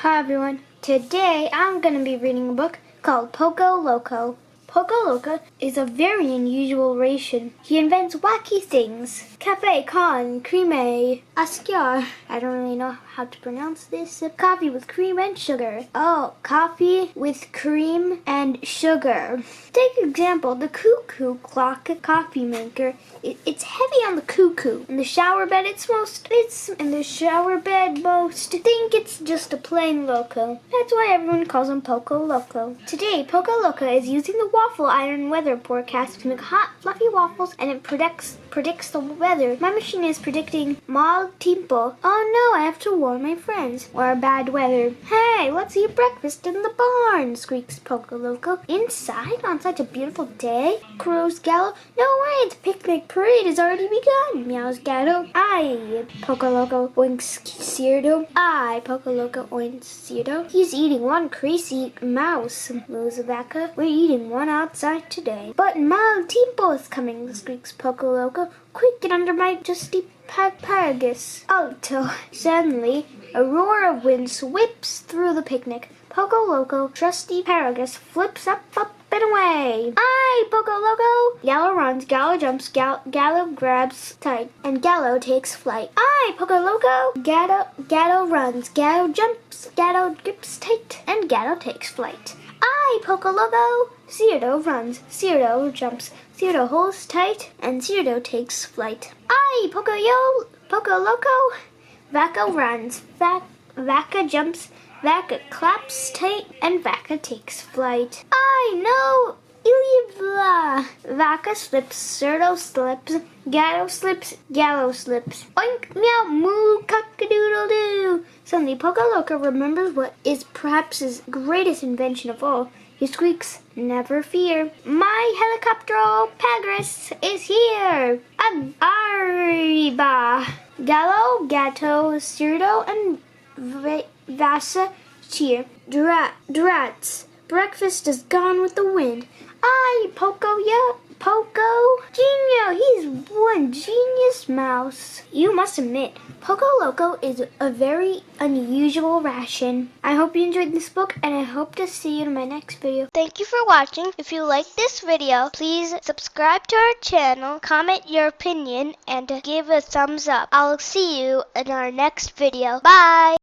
Hi everyone. Today I'm going to be reading a book called Poco Loco. Poco Loco is a very unusual ration. He invents wacky things. Cafe con creme asciar. I don't really know how to pronounce this. Coffee with cream and sugar. Oh, coffee with cream and sugar. Take example, the cuckoo clock coffee maker. It's heavy on the cuckoo. In the shower bed, most think it's just a plain loco. That's why everyone calls him Poco Loco. Today, Poco Loco is using the waffle iron weather forecast to make hot, fluffy waffles, and it predicts the weather. My machine is predicting mal tiempo. Oh no, I have to warn my friends. Or bad weather. Hey, let's eat breakfast in the barn, squeaks Poco Loco. Inside, on such a beautiful day, crows Gallo. No way, the picnic parade has already begun, meows Gatto. Aye, Poco Loco oinks Cierto. Aye, Poco Loco oinks Cierto. He's eating one crazy mouse, mows Vaca. We're eating one outside today. But mal tiempo is coming, squeaks Poco Loco. Quick, get under my trusty paragus. Alto. Suddenly, a roar of wind whips through the picnic. Poco Loco, trusty paragus, flips up and away. Aye, Poco Loco! Gallo runs, Gallo jumps, Gallo grabs tight, and Gallo takes flight. Aye, Poco Loco! Gallo runs, Gallo jumps, Gallo grips tight, and Gallo takes flight. Aye, Poco Loco! Cierto runs, Cierto jumps, Cierto holds tight, and Cierto takes flight. Aye, Poco Loco! Vaca runs, Vaca jumps, Vaca claps tight, and Vaca takes flight. I know! Ilibla! Vaca slips, Cierto slips, Gatto slips, Gallo slips. Oink, meow, moo, cock-a-doodle-doo! Suddenly, Poco Loco remembers what is perhaps his greatest invention of all. He squeaks, never fear. My helicopter Pagras is here! Arriba! Gallo, Gatto, Cierto, and Vasa cheer. Drats. Breakfast is gone with the wind. Aye, Poco, yeah, Poco. Genio, he's one genius mouse. You must admit, Poco Loco is a very unusual ration. I hope you enjoyed this book, and I hope to see you in my next video. Thank you for watching. If you like this video, please subscribe to our channel, comment your opinion, and give a thumbs up. I'll see you in our next video. Bye!